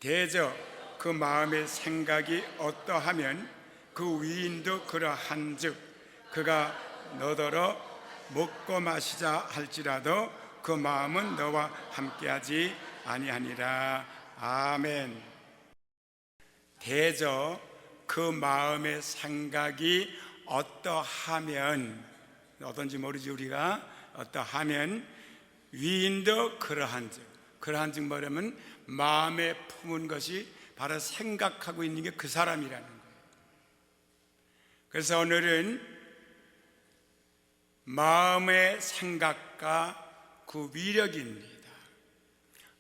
대저 그 마음의 생각이 어떠하면 그 위인도 그러한즉 그가 너더러 먹고 마시자 할지라도 그 마음은 너와 함께하지 아니하니라. 아멘. 대저 그 마음의 생각이 어떠하면, 어떤지 모르지 우리가, 어떠하면 위인도 그러한즉 뭐냐면 마음에 품은 것이 바로 생각하고 있는 게 그 사람이라는 거예요. 그래서 오늘은 마음의 생각과 그 위력입니다.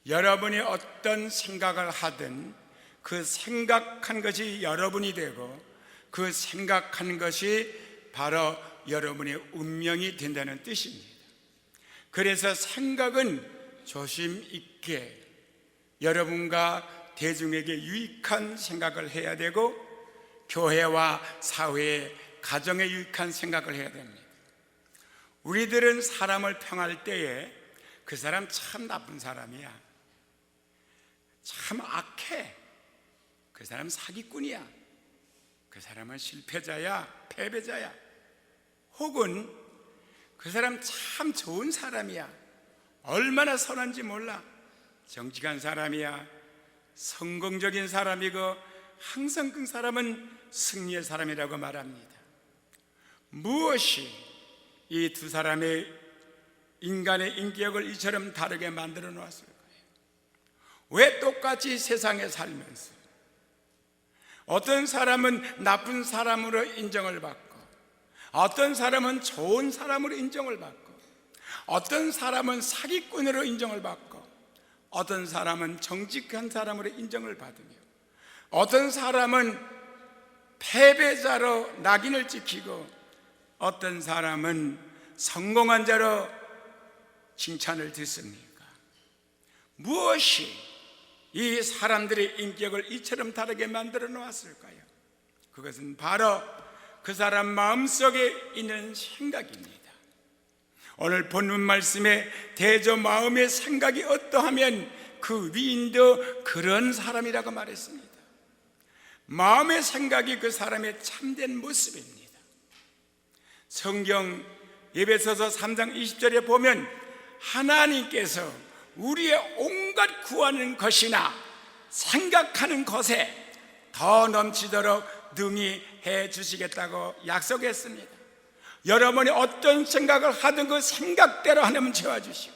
여러분이 어떤 생각을 하든 그 생각한 것이 여러분이 되고 그 생각한 것이 바로 여러분의 운명이 된다는 뜻입니다. 그래서 생각은 조심 있게 여러분과 대중에게 유익한 생각을 해야 되고 교회와 사회에, 가정에 유익한 생각을 해야 됩니다. 우리들은 사람을 평할 때에 그 사람 참 나쁜 사람이야, 참 악해, 그 사람 사기꾼이야, 그 사람은 실패자야, 패배자야, 혹은 그 사람 참 좋은 사람이야, 얼마나 선한지 몰라, 정직한 사람이야, 성공적인 사람이고 항상 그 사람은 승리의 사람이라고 말합니다. 무엇이 이 두 사람의 인간의 인격을 이처럼 다르게 만들어 놓았을까요? 왜 똑같이 세상에 살면서 어떤 사람은 나쁜 사람으로 인정을 받고 어떤 사람은 좋은 사람으로 인정을 받고 어떤 사람은 사기꾼으로 인정을 받고 어떤 사람은 정직한 사람으로 인정을 받으며 어떤 사람은 패배자로 낙인을 찍히고 어떤 사람은 성공한 자로 칭찬을 듣습니까? 무엇이 이 사람들의 인격을 이처럼 다르게 만들어 놓았을까요? 그것은 바로 그 사람 마음속에 있는 생각입니다. 오늘 본문 말씀에 대저 마음의 생각이 어떠하면 그 위인도 그런 사람이라고 말했습니다. 마음의 생각이 그 사람의 참된 모습입니다. 성경 에베소서 3장 20절에 보면 하나님께서 우리의 온갖 구하는 것이나 생각하는 것에 더 넘치도록 능히 해 주시겠다고 약속했습니다. 여러분이 어떤 생각을 하든 그 생각대로 하나님은 채워주시고,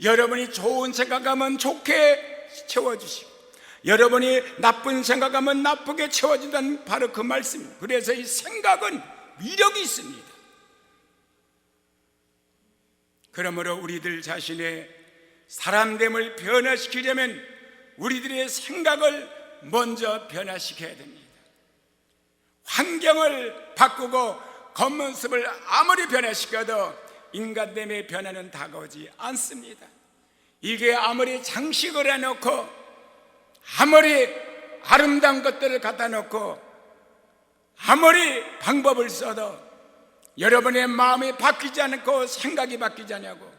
여러분이 좋은 생각하면 좋게 채워주시고, 여러분이 나쁜 생각하면 나쁘게 채워준다는 바로 그 말씀입니다. 그래서 이 생각은 위력이 있습니다. 그러므로 우리들 자신의 사람됨을 변화시키려면 우리들의 생각을 먼저 변화시켜야 됩니다. 환경을 바꾸고 겉모습을 아무리 변화시켜도 인간됨의 변화는 다가오지 않습니다. 이게 아무리 장식을 해놓고 아무리 아름다운 것들을 갖다 놓고 아무리 방법을 써도 여러분의 마음이 바뀌지 않고 생각이 바뀌지 않냐고,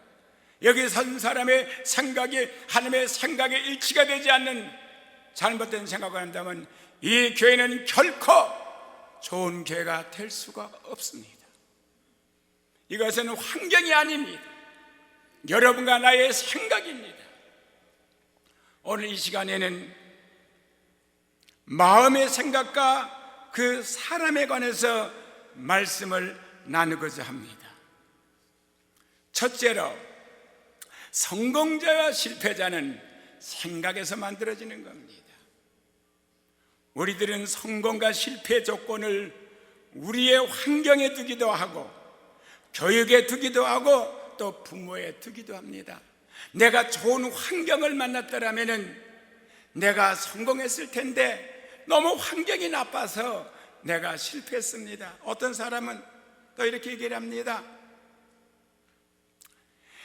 여기 선 사람의 생각이 하나님의 생각에 일치가 되지 않는 잘못된 생각을 한다면 이 교회는 결코 좋은 교회가 될 수가 없습니다. 이것은 환경이 아닙니다. 여러분과 나의 생각입니다. 오늘 이 시간에는 마음의 생각과 그 사람에 관해서 말씀을 나누고자 합니다. 첫째로, 성공자와 실패자는 생각에서 만들어지는 겁니다. 우리들은 성공과 실패 조건을 우리의 환경에 두기도 하고 교육에 두기도 하고 또 부모에 두기도 합니다. 내가 좋은 환경을 만났더라면 내가 성공했을 텐데 너무 환경이 나빠서 내가 실패했습니다. 어떤 사람은 또 이렇게 얘기를 합니다.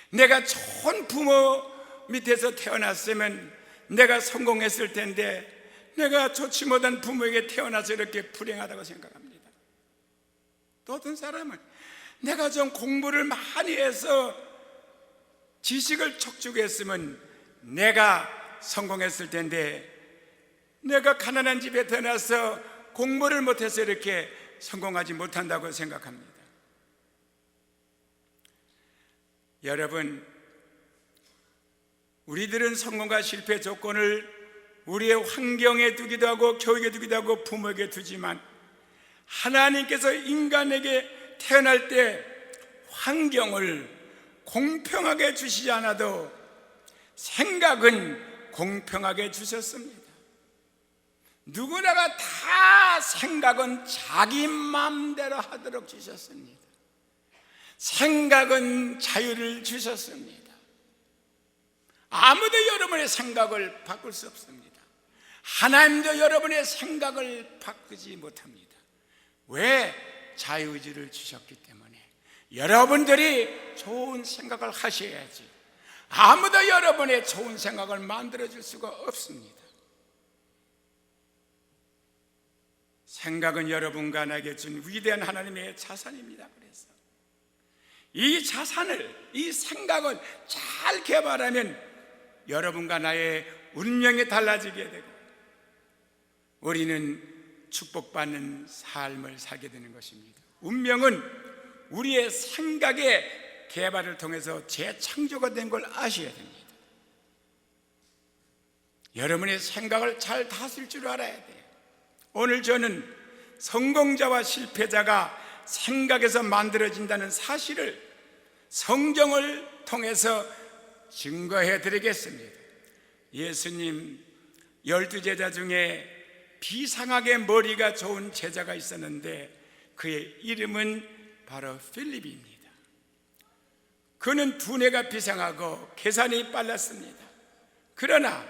내가 좋은 부모 밑에서 태어났으면 내가 성공했을 텐데 내가 좋지 못한 부모에게 태어나서 이렇게 불행하다고 생각합니다. 또 어떤 사람은 내가 좀 공부를 많이 해서 지식을 척추했으면 내가 성공했을 텐데 내가 가난한 집에 태어나서 공부를 못해서 이렇게 성공하지 못한다고 생각합니다. 여러분, 우리들은 성공과 실패 조건을 우리의 환경에 두기도 하고 교육에 두기도 하고 부모에게 두지만 하나님께서 인간에게 태어날 때 환경을 공평하게 주시지 않아도 생각은 공평하게 주셨습니다. 누구나가 다 생각은 자기 마음대로 하도록 주셨습니다. 생각은 자유를 주셨습니다. 아무도 여러분의 생각을 바꿀 수 없습니다. 하나님도 여러분의 생각을 바꾸지 못합니다. 왜? 자유의지를 주셨기 때문에. 여러분들이 좋은 생각을 하셔야지. 아무도 여러분의 좋은 생각을 만들어줄 수가 없습니다. 생각은 여러분과 나에게 준 위대한 하나님의 자산입니다. 그래서 이 자산을, 이 생각을 잘 개발하면 여러분과 나의 운명이 달라지게 되고 우리는 축복받는 삶을 살게 되는 것입니다. 운명은 우리의 생각의 개발을 통해서 재창조가 된 걸 아셔야 됩니다. 여러분의 생각을 잘 다스릴 줄 알아야 돼요. 오늘 저는 성공자와 실패자가 생각에서 만들어진다는 사실을 성경을 통해서 증거해 드리겠습니다. 예수님 12제자 중에 비상하게 머리가 좋은 제자가 있었는데 그의 이름은 바로 필립입니다. 그는 두뇌가 비상하고 계산이 빨랐습니다. 그러나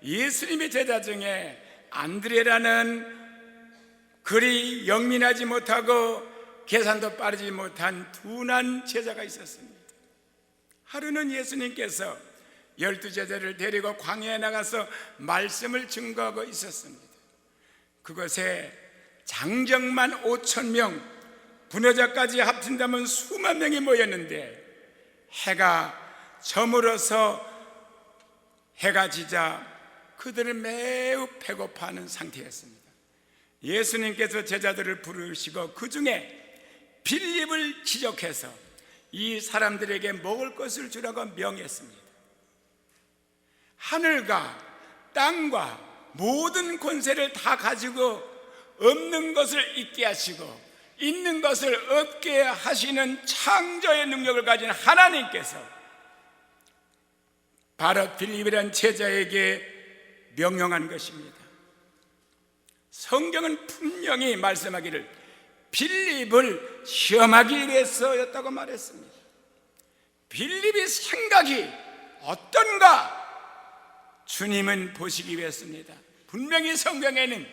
예수님의 제자 중에 안드레라는 그리 영민하지 못하고 계산도 빠르지 못한 둔한 제자가 있었습니다. 하루는 예수님께서 12제자를 데리고 광야에 나가서 말씀을 증거하고 있었습니다. 그곳에 장정만 5,000명, 부녀자까지 합친다면 수만 명이 모였는데 해가 저물어서 해가 지자 그들을 매우 배고파하는 상태였습니다. 예수님께서 제자들을 부르시고 그 중에 빌립을 지적해서 이 사람들에게 먹을 것을 주라고 명했습니다. 하늘과 땅과 모든 권세를 다 가지고 없는 것을 있게 하시고 있는 것을 없게 하시는 창조의 능력을 가진 하나님께서 바로 빌립이라는 제자에게 명령한 것입니다. 성경은 분명히 말씀하기를 빌립을 시험하기 위해서였다고 말했습니다. 빌립의 생각이 어떤가 주님은 보시기 위해서입니다. 분명히 성경에는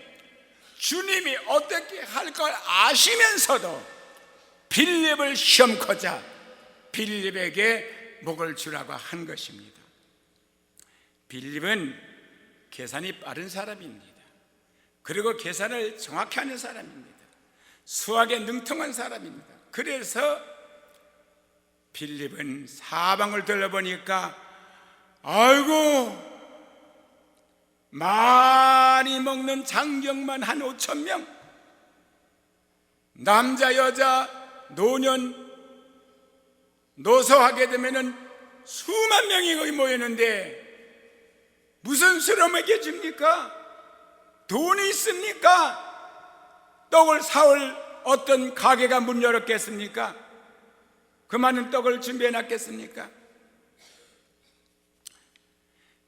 주님이 어떻게 할 걸 아시면서도 빌립을 시험코자 빌립에게 목을 주라고 한 것입니다. 빌립은 계산이 빠른 사람입니다. 그리고 계산을 정확히 하는 사람입니다. 수학에 능통한 사람입니다. 그래서 빌립은 사방을 둘러보니까 아이고 많이 먹는 장정만 한 5,000명, 남자 여자 노년 노소하게 되면은 수만 명이 거기 모이는데 무슨 수로 먹여줍니까? 돈이 있습니까? 떡을 사올 어떤 가게가 문 열었겠습니까? 그 많은 떡을 준비해 놨겠습니까?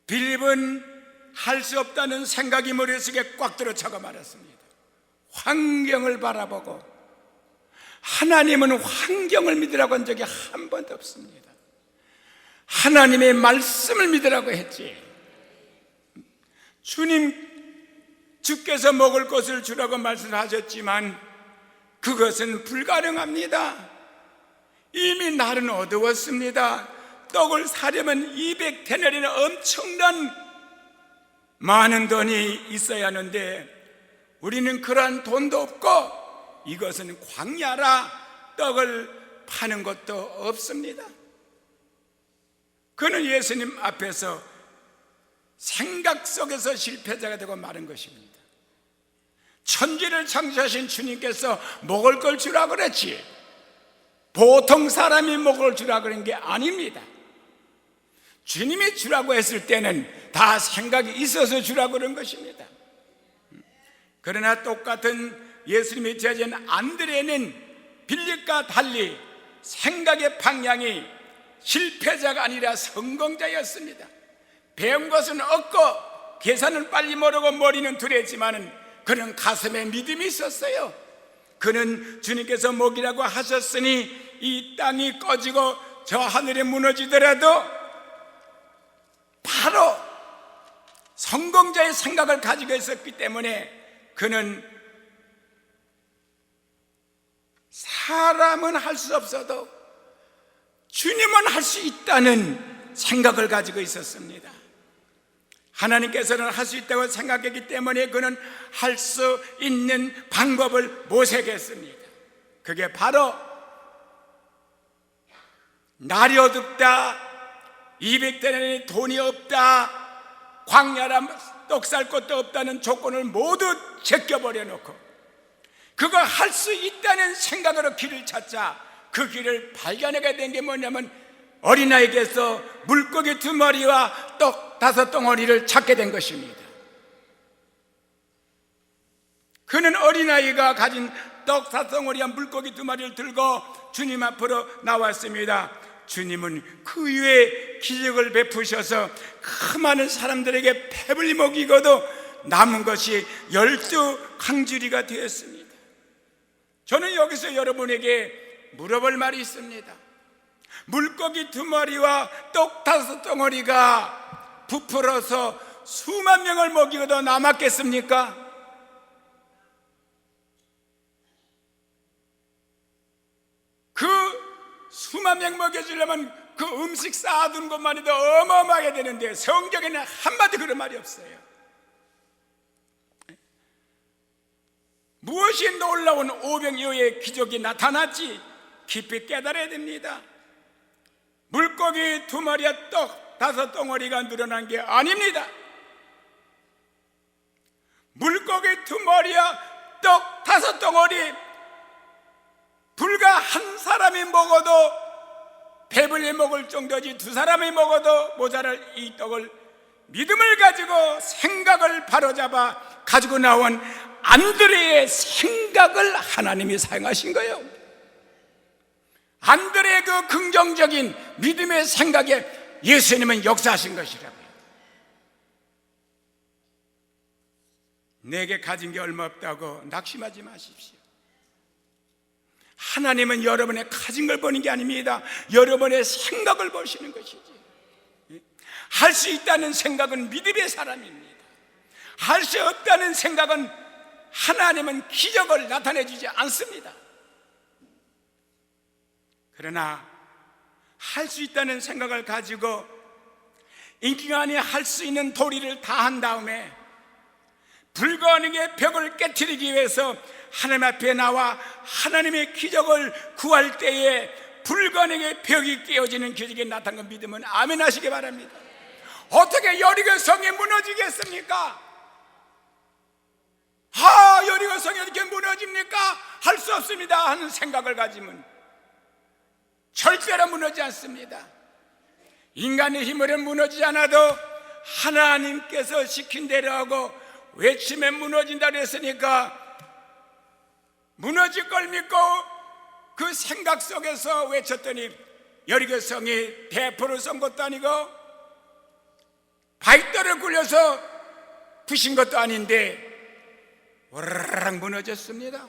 빌립은 할 수 없다는 생각이 머릿속에 꽉 들어차고 말았습니다. 환경을 바라보고 하나님은 환경을 믿으라고 한 적이 한 번도 없습니다. 하나님의 말씀을 믿으라고 했지. 주께서 먹을 것을 주라고 말씀하셨지만 그것은 불가능합니다. 이미 날은 어두웠습니다. 떡을 사려면 200데나리는 엄청난 많은 돈이 있어야 하는데 우리는 그러한 돈도 없고 이것은 광야라 떡을 파는 것도 없습니다. 그는 예수님 앞에서 생각 속에서 실패자가 되고 마는 것입니다. 천지를 창조하신 주님께서 먹을 걸 주라 그랬지 보통 사람이 먹을 주라 그런 게 아닙니다. 주님이 주라고 했을 때는 다 생각이 있어서 주라고 그런 것입니다. 그러나 똑같은 예수님이 제자인 안드레는 빌립과 달리 생각의 방향이 실패자가 아니라 성공자였습니다. 배운 것은 없고 계산은 빨리 모르고 머리는 두렵지만은 그는 가슴에 믿음이 있었어요. 그는 주님께서 먹이라고 하셨으니 이 땅이 꺼지고 저 하늘이 무너지더라도 바로 성공자의 생각을 가지고 있었기 때문에 그는 사람은 할 수 없어도 주님은 할 수 있다는 생각을 가지고 있었습니다. 하나님께서는 할 수 있다고 생각했기 때문에 그는 할 수 있는 방법을 모색했습니다. 그게 바로 날이 어둡다, 200데나리 돈이 없다, 광야라 떡 살 것도 없다는 조건을 모두 제껴버려 놓고 그거 할 수 있다는 생각으로 길을 찾자 그 길을 발견하게 된 게 뭐냐면 어린아이에게서 물고기 2마리와 떡 5덩어리를 찾게 된 것입니다. 그는 어린아이가 가진 떡 5덩어리와 물고기 2마리를 들고 주님 앞으로 나왔습니다. 주님은 그 위에 기적을 베푸셔서 그 많은 사람들에게 배불리 먹이고도 남은 것이 12강주리가 되었습니다. 저는 여기서 여러분에게 물어볼 말이 있습니다. 물고기 2마리와 떡 5덩어리가 부풀어서 수만 명을 먹이고도 남았겠습니까? 그 수만 명 먹여주려면 그 음식 쌓아둔 것만 해도 어마어마하게 되는데 성경에는 한마디 그런 말이 없어요. 무엇이 놀라운 오병 이후의 기적이 나타났지 깊이 깨달아야 됩니다. 물고기 2마리와 떡 5덩어리가 늘어난 게 아닙니다. 물고기 2마리와 떡 5덩어리 불과 한 사람이 먹어도 배불리 먹을 정도지 2사람이 먹어도 모자랄 이 떡을 믿음을 가지고 생각을 바로잡아 가지고 나온 안드레의 생각을 하나님이 사용하신 거예요. 안드레의 그 긍정적인 믿음의 생각에 예수님은 역사하신 것이라고요. 내게 가진 게 얼마 없다고 낙심하지 마십시오. 하나님은 여러분의 가진 걸 보는 게 아닙니다. 여러분의 생각을 보시는 것이지. 할 수 있다는 생각은 믿음의 사람입니다. 할 수 없다는 생각은 하나님은 기적을 나타내 주지 않습니다. 그러나 할 수 있다는 생각을 가지고 인간이 할 수 있는 도리를 다 한 다음에 불가능의 벽을 깨트리기 위해서 하나님 앞에 나와 하나님의 기적을 구할 때에 불가능의 벽이 깨어지는 기적이 나타난 걸 믿으면 아멘 하시기 바랍니다. 어떻게 여리고 성이 무너지겠습니까? 여리고 성이 어떻게 무너집니까? 할 수 없습니다 하는 생각을 가지면 절대로 무너지지 않습니다. 인간의 힘으로 무너지지 않아도 하나님께서 시킨 대로 하고 외치면 무너진다 그랬으니까 무너질 걸 믿고 그 생각 속에서 외쳤더니 여리고 성이 대포를 쏜 것도 아니고 바위돌을 굴려서 부신 것도 아닌데 오르르락 무너졌습니다.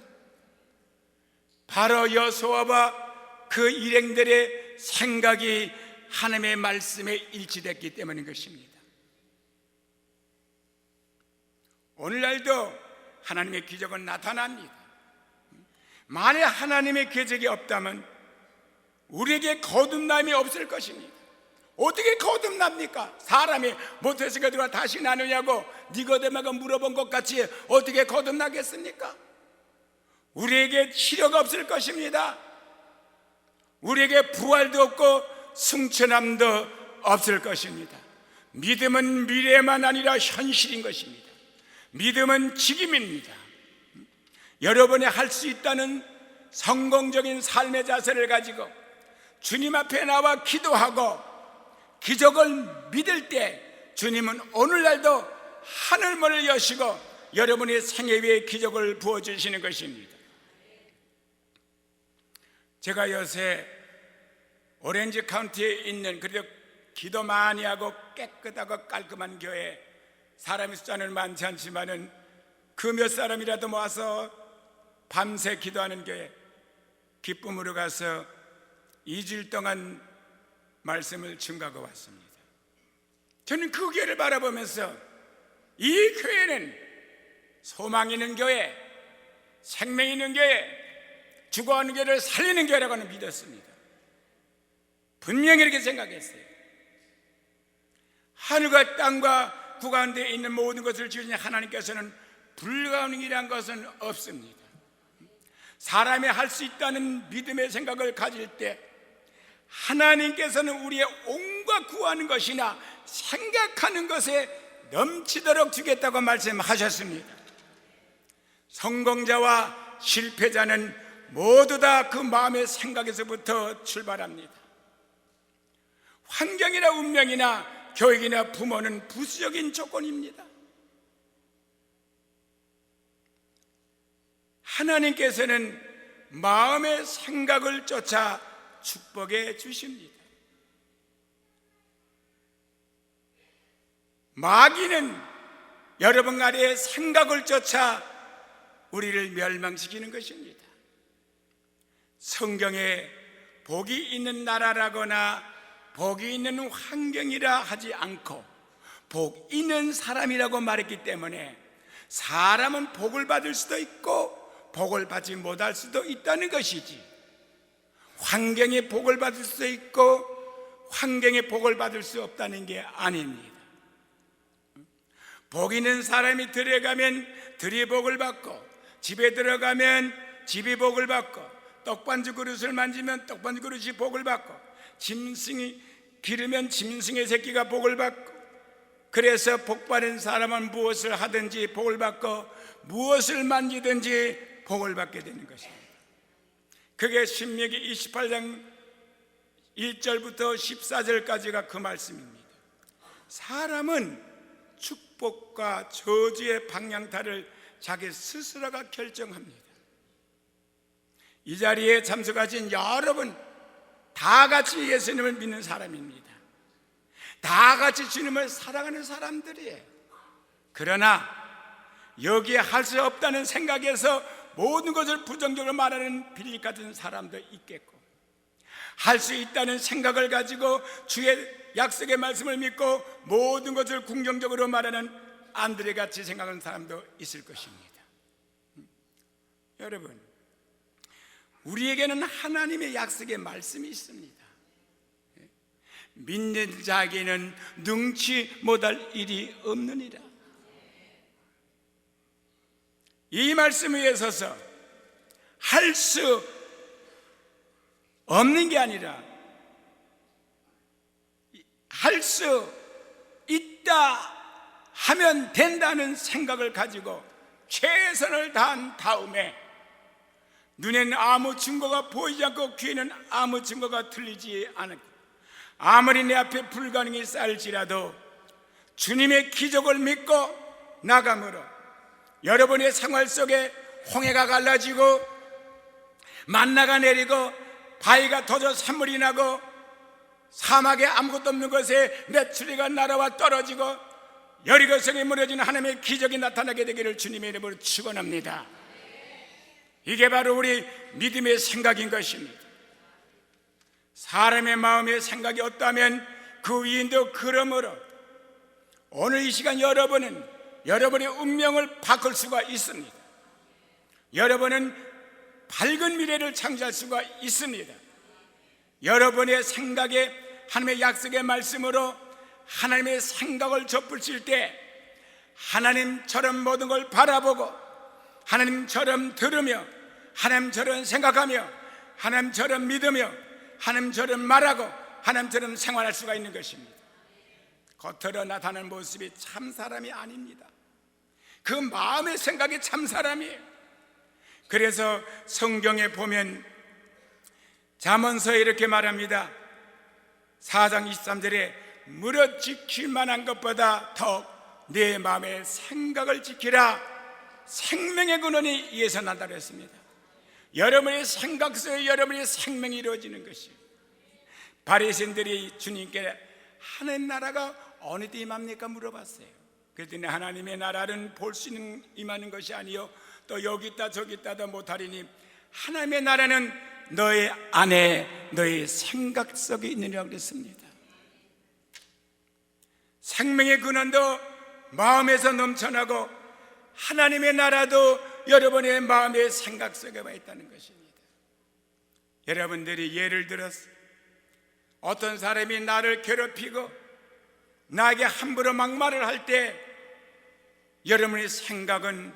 바로 여호수아와 그 일행들의 생각이 하나님의 말씀에 일치됐기 때문인 것입니다. 오늘날도 하나님의 기적은 나타납니다. 만약 하나님의 기적이 없다면 우리에게 거듭남이 없을 것입니다. 어떻게 거듭납니까? 사람이 못했으니까 누가 다시 나누냐고 니고데모가 물어본 것 같이 어떻게 거듭나겠습니까? 우리에게 치료가 없을 것입니다. 우리에게 부활도 없고 승천함도 없을 것입니다. 믿음은 미래만 아니라 현실인 것입니다. 믿음은 지금입니다. 여러분이 할 수 있다는 성공적인 삶의 자세를 가지고 주님 앞에 나와 기도하고 기적을 믿을 때 주님은 오늘날도 하늘문을 여시고 여러분의 생애 위에 기적을 부어주시는 것입니다. 제가 요새 오렌지 카운티에 있는 그래도 기도 많이 하고 깨끗하고 깔끔한 교회, 사람의 숫자는 많지 않지만은 그 몇 사람이라도 모아서 밤새 기도하는 교회, 기쁨으로 가서 2주일 동안 말씀을 증거하고 왔습니다. 저는 그 교회를 바라보면서 이 교회는 소망 있는 교회, 생명 있는 교회, 죽어가는 교회를 살리는 교회라고는 믿었습니다. 분명히 이렇게 생각했어요. 하늘과 땅과 그 가운데 있는 모든 것을 지으신 하나님께서는 불가능이란 것은 없습니다. 사람이 할 수 있다는 믿음의 생각을 가질 때 하나님께서는 우리의 온갖 구하는 것이나 생각하는 것에 넘치도록 주겠다고 말씀하셨습니다. 성공자와 실패자는 모두 다 그 마음의 생각에서부터 출발합니다. 환경이나 운명이나 교육이나 부모는 부수적인 조건입니다. 하나님께서는 마음의 생각을 쫓아 축복해 주십니다. 마귀는 여러분 아래의 생각을 쫓아 우리를 멸망시키는 것입니다. 성경에 복이 있는 나라라거나 복이 있는 환경이라 하지 않고 복 있는 사람이라고 말했기 때문에 사람은 복을 받을 수도 있고 복을 받지 못할 수도 있다는 것이지, 환경에 복을 받을 수도 있고 환경에 복을 받을 수 없다는 게 아닙니다. 복 있는 사람이 들어가면 들이 복을 받고, 집에 들어가면 집이 복을 받고, 떡반지 그릇을 만지면 떡반지 그릇이 복을 받고, 짐승이 기르면 짐승의 새끼가 복을 받고, 그래서 복받은 사람은 무엇을 하든지 복을 받고 무엇을 만지든지 복을 받게 되는 것입니다. 그게 신명기 28장 1절부터 14절까지가 그 말씀입니다. 사람은 축복과 저주의 방향타를 자기 스스로가 결정합니다. 이 자리에 참석하신 여러분 다 같이 예수님을 믿는 사람입니다. 다 같이 주님을 사랑하는 사람들이에요. 그러나 여기에 할 수 없다는 생각에서 모든 것을 부정적으로 말하는 비리 같은 사람도 있겠고, 할 수 있다는 생각을 가지고 주의 약속의 말씀을 믿고 모든 것을 긍정적으로 말하는 안드레 같이 생각하는 사람도 있을 것입니다. 여러분, 우리에게는 하나님의 약속의 말씀이 있습니다. 믿는 자에게는 능치 못할 일이 없느니라. 이 말씀 위에 서서 할 수 없는 게 아니라 할 수 있다 하면 된다는 생각을 가지고 최선을 다한 다음에 눈에는 아무 증거가 보이지 않고 귀에는 아무 증거가 들리지 않고 아무리 내 앞에 불가능이 쌓일지라도 주님의 기적을 믿고 나감으로 여러분의 생활 속에 홍해가 갈라지고 만나가 내리고 바위가 터져 샘물이 나고 사막에 아무것도 없는 것에 메추리가 날아와 떨어지고 여리고성이 무너지는 하나님의 기적이 나타나게 되기를 주님의 이름으로 축원합니다. 이게 바로 우리 믿음의 생각인 것입니다. 사람의 마음의 생각이 없다면 그 위인도 그러므로 오늘 이 시간 여러분은 여러분의 운명을 바꿀 수가 있습니다. 여러분은 밝은 미래를 창조할 수가 있습니다. 여러분의 생각에 하나님의 약속의 말씀으로 하나님의 생각을 접붙일 때 하나님처럼 모든 걸 바라보고 하나님처럼 들으며 하나님처럼 생각하며 하나님처럼 믿으며 하나님처럼 말하고 하나님처럼 생활할 수가 있는 것입니다. 겉으로 나타나는 모습이 참 사람이 아닙니다. 그 마음의 생각이 참 사람이에요. 그래서 성경에 보면 잠언서에 이렇게 말합니다. 4장 23절에 무릇 지킬 만한 것보다 더 내 마음의 생각을 지키라. 생명의 근원이 이에서 난다고 했습니다. 여러분의 생각 속에 여러분의 생명이 이루어지는 것이에요. 바리새인들이 주님께 하나님 나라가 어느 때 임합니까? 물어봤어요. 그랬더니 하나님의 나라는 볼 수 있는 임하는 것이 아니요 또 여기 있다 저기 있다도 못하리니 하나님의 나라는 너의 안에 너의 생각 속에 있느니라고 그랬습니다. 생명의 근원도 마음에서 넘쳐나고 하나님의 나라도 여러분의 마음의 생각 속에 와 있다는 것입니다. 여러분들이 예를 들어서 어떤 사람이 나를 괴롭히고 나에게 함부로 막말을 할 때 여러분의 생각은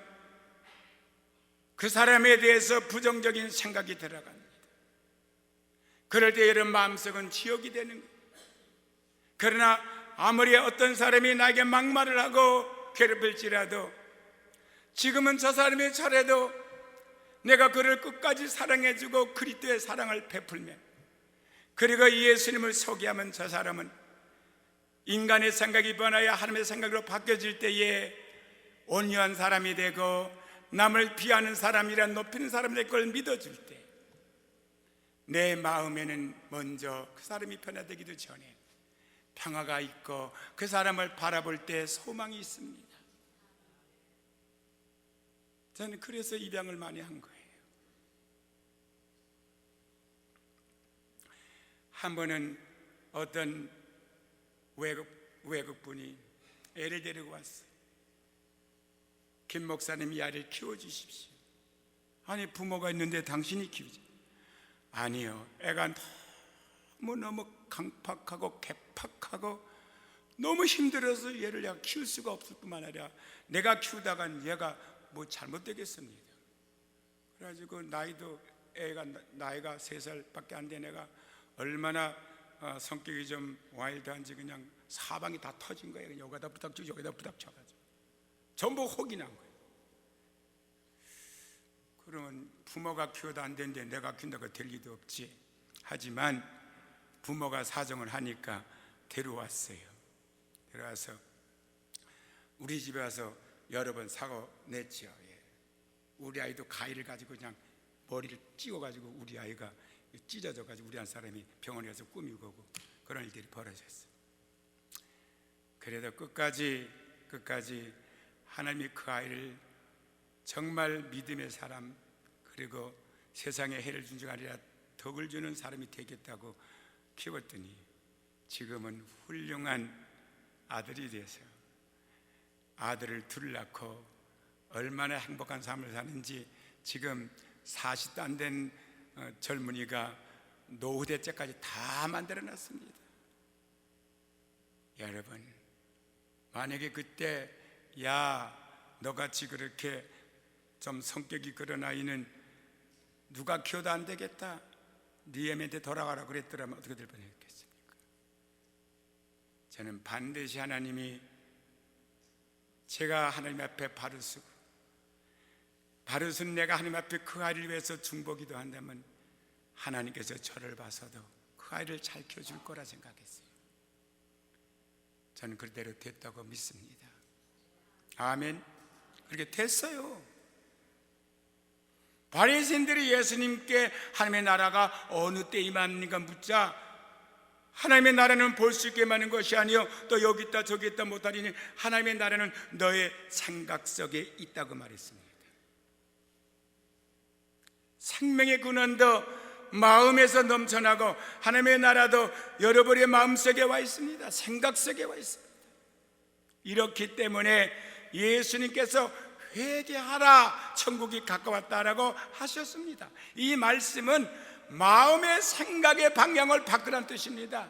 그 사람에 대해서 부정적인 생각이 들어갑니다. 그럴 때 여러분 마음속은 지옥이 되는 거예요. 그러나 아무리 어떤 사람이 나에게 막말을 하고 괴롭힐지라도 지금은 저 사람의 차례도 내가 그를 끝까지 사랑해주고 그리스도의 사랑을 베풀면 그리고 예수님을 소개하면 저 사람은 인간의 생각이 변하여 하나님의 생각으로 바뀌어질 때에 온유한 사람이 되고 남을 비하는 사람이라 높이는 사람이 될 걸 믿어줄 때 내 마음에는 먼저 그 사람이 변화되기도 전에 평화가 있고 그 사람을 바라볼 때 소망이 있습니다. 저는 그래서 입양을 많이 한 거예요. 한 번은 어떤 외국분이 애를 데리고 왔어요. 김 목사님이 이 아이를 키워주십시오. 아니 부모가 있는데 당신이 키우지. 아니요, 애가 너무 강팍하고 개팍하고 너무 힘들어서 얘를 내가 키울 수가 없을 뿐만 아니라 내가 키우다간 얘가 뭐 잘못되겠습니다. 그래가지고 애가 나이가 3살밖에 안 된 애가 얼마나 성격이 좀 와일드한지 그냥 사방이 다 터진 거예요. 여기다 부닥치고 여기다 부닥쳐가지고 전부 혹이 난 거예요. 그러면 부모가 키워도 안 되는데 내가 키운다고 될 리도 없지. 하지만 부모가 사정을 하니까 데려왔어요. 데려와서 우리 집에 와서 여러 번 사고 냈죠. 우리 아이도 가위를 가지고 그냥 머리를 찍어가지고 우리 아이가 찢어져가지고 우리 한 사람이 병원에 가서 꾸미고 오고 그런 일들이 벌어졌어요. 그래도 끝까지 하나님이 그 아이를 정말 믿음의 사람 그리고 세상에 해를 준 줄 아니라 덕을 주는 사람이 되겠다고 키웠더니 지금은 훌륭한 아들이 돼서 아들을 둘 낳고 얼마나 행복한 삶을 사는지 지금 40도 안 된 젊은이가 노후 대책까지 다 만들어놨습니다. 여러분 만약에 그때 야 너같이 그렇게 좀 성격이 그런 아이는 누가 키워도 안 되겠다 네 애한테 돌아가라 그랬더라면 어떻게 될 뻔했겠습니까? 저는 반드시 하나님이 제가 하나님 앞에 발을 쓰고 발을 쓴 내가 하나님 앞에 그 아이를 위해서 중보기도 한다면 하나님께서 저를 봐서도 그 아이를 잘 키워줄 거라 생각했어요. 저는 그대로 됐다고 믿습니다. 아멘. 그렇게 됐어요. 바리새인들이 예수님께 하나님의 나라가 어느 때 임합니까 묻자 하나님의 나라는 볼 수 있게 하는 것이 아니요 또 여기 있다 저기 있다 못하리니 하나님의 나라는 너의 생각 속에 있다고 말했습니다. 생명의 근원도 마음에서 넘쳐나고 하나님의 나라도 여러분의 마음속에 와 있습니다. 생각 속에 와 있습니다. 이렇기 때문에 예수님께서 회개하라 천국이 가까웠다라고 하셨습니다. 이 말씀은 마음의 생각의 방향을 바꾸라는 뜻입니다.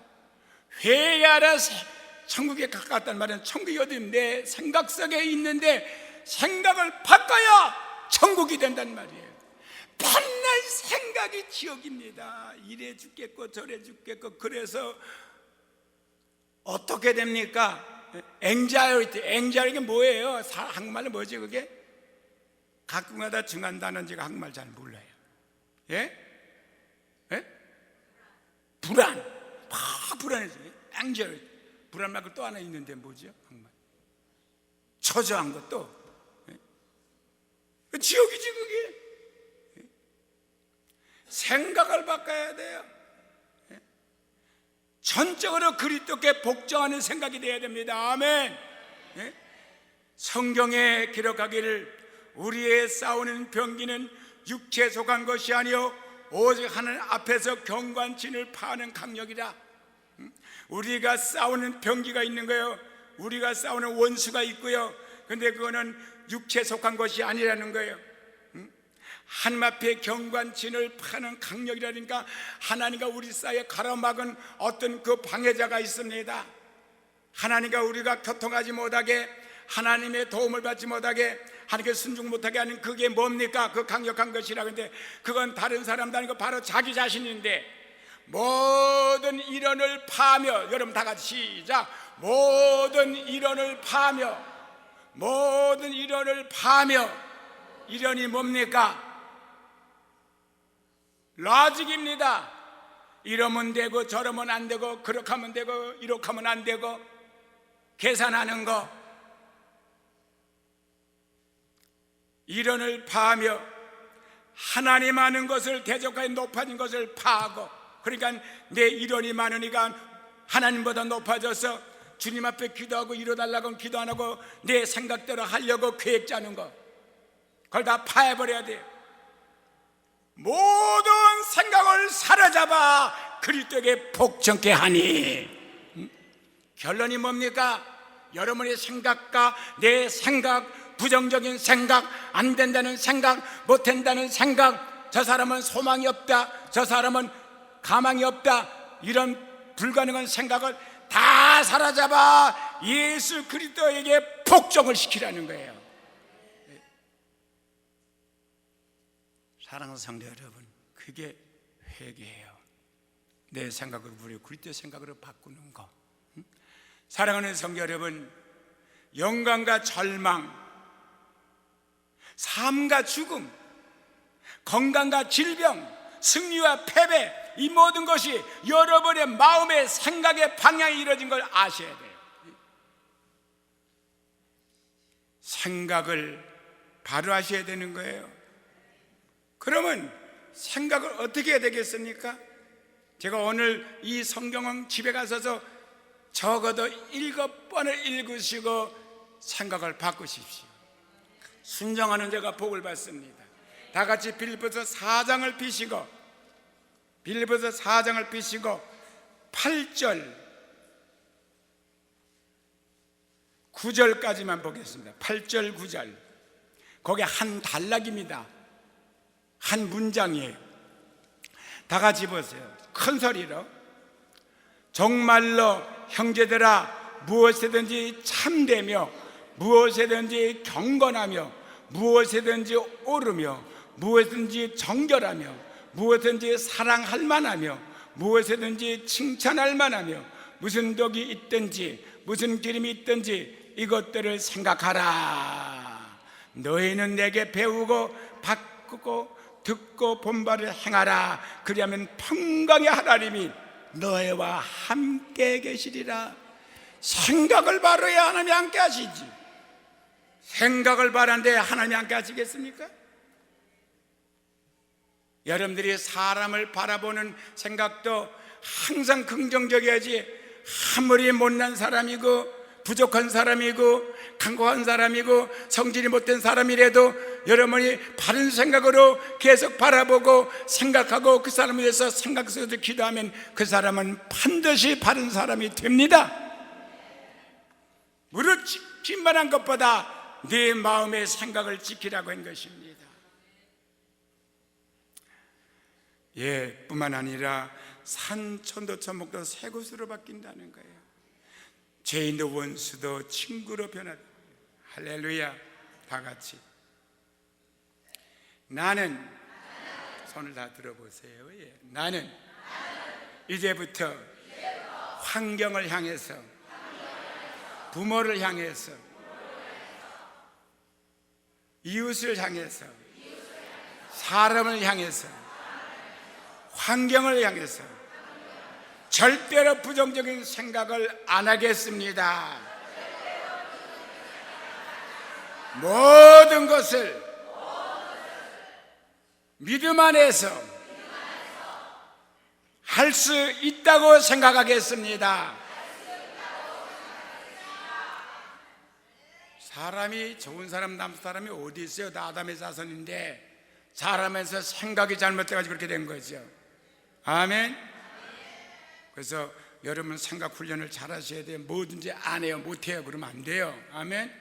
회개하라 천국에 가까웠다는 말은 천국이 어디 내 생각 속에 있는데 생각을 바꿔야 천국이 된다는 말이에요. 맨날 생각이 지옥입니다. 이래 죽겠고 저래 죽겠고 그래서 어떻게 됩니까? anxiety 뭐예요? 한국말로 뭐지 그게? 가끔가다 중요한 단어는 제가 한국말 잘 몰라요. 예? 예? 불안. 불안해져. anxiety. 불안 말고 또 하나 있는데 뭐죠? 한국말. 초조한 것도. 예? 지옥이지 그게. 예? 생각을 바꿔야 돼요. 예? 전적으로 그리스도께 복종하는 생각이 되어야 됩니다. 아멘. 예? 성경에 기록하기를 우리의 싸우는 병기는 육체에 속한 것이 아니요 오직 하나님 앞에서 경관진을 파하는 강력이다. 우리가 싸우는 병기가 있는 거예요. 우리가 싸우는 원수가 있고요. 근데 그거는 육체에 속한 것이 아니라는 거예요. 하나님 앞에 경관진을 파는 강력이라니까 하나님과 우리 사이에 가로막은 어떤 그 방해자가 있습니다. 하나님과 우리가 교통하지 못하게, 하나님의 도움을 받지 못하게, 하나님께 순종 못하게 하는 그게 뭡니까? 그 강력한 것이라. 근데 그건 다른 사람도 아니고 바로 자기 자신인데, 모든 이론을 파하며, 여러분 다 같이 시작. 모든 이론을 파하며, 모든 이론을 파하며. 이론이 뭡니까? 로직입니다. 이러면 되고 저러면 안 되고 그렇게 하면 되고 이렇게 하면 안 되고 계산하는 거. 이론을 파하며 하나님 아는 것을 대적하여 높아진 것을 파하고, 그러니까 내 이론이 많으니까 하나님보다 높아져서 주님 앞에 기도하고 이뤄달라고 기도 안 하고 내 생각대로 하려고 계획 짜는 거, 그걸 다 파해버려야 돼요. 모든 생각을 사로잡아 그리스도에게 복종케 하니. 결론이 뭡니까? 여러분의 생각과 내 생각, 부정적인 생각, 안 된다는 생각, 못 된다는 생각, 저 사람은 소망이 없다, 저 사람은 가망이 없다, 이런 불가능한 생각을 다 사로잡아 예수 그리스도에게 복종을 시키라는 거예요. 사랑하는 성도 여러분, 그게 회개예요. 내 생각을 우리 그리스도의 생각으로 바꾸는 거. 사랑하는 성도 여러분, 영광과 절망, 삶과 죽음, 건강과 질병, 승리와 패배, 이 모든 것이 여러분의 마음의 생각의 방향이 이루어진 걸 아셔야 돼요. 생각을 바로 하셔야 되는 거예요. 그러면 생각을 어떻게 해야 되겠습니까? 제가 오늘 이 성경은 집에 가셔서 적어도 7번을 읽으시고 생각을 바꾸십시오. 순종하는 자가 복을 받습니다. 다 같이 빌립보서 4장을 펴시고, 빌립보서 4장을 펴시고 8절 9절까지만 보겠습니다. 8절 9절, 거기 한 단락입니다. 한 문장이에요. 다 같이 보세요. 큰 소리로. 정말로 형제들아, 무엇이든지 참되며 무엇이든지 경건하며 무엇이든지 옳으며 무엇이든지 정결하며 무엇이든지 사랑할 만하며 무엇이든지 칭찬할 만하며 무슨 덕이 있든지 무슨 기름이 있든지 이것들을 생각하라. 너희는 내게 배우고 바꾸고 듣고 본바를 행하라. 그리하면 평강의 하나님이 너희와 함께 계시리라. 생각을 바로야 하나님이 함께 하시지. 생각을 바란데 하나님이 함께 하시겠습니까? 여러분들이 사람을 바라보는 생각도 항상 긍정적이어야지, 아무리 못난 사람이고 부족한 사람이고 강고한 사람이고 성질이 못된 사람이라도 여러분이 바른 생각으로 계속 바라보고 생각하고 그 사람에 대해서 생각 속에서 기도하면 그 사람은 반드시 바른 사람이 됩니다. 무릇 지킨만한 것보다 내 마음의 생각을 지키라고 한 것입니다. 예, 뿐만 아니라 산, 천도, 천목도 새 곳으로 바뀐다는 거예요. 죄인도 원수도 친구로 변하다. 할렐루야. 다 같이 나는, 손을 다 들어보세요. 예. 나는 이제부터 환경을 향해서, 부모를 향해서, 이웃을 향해서, 사람을 향해서, 환경을 향해서 절대로 부정적인 생각을 안 하겠습니다. 모든 것을 믿음 안에서 할 수 있다고 생각하겠습니다. 사람이 좋은 사람, 나쁜 사람이 어디 있어요? 다 아담의 자손인데 사람에서 생각이 잘못돼가지고 그렇게 된 거죠. 아멘. 그래서 여러분 생각 훈련을 잘 하셔야 돼요. 뭐든지 안 해요, 못 해요 그러면 안 돼요. 아멘.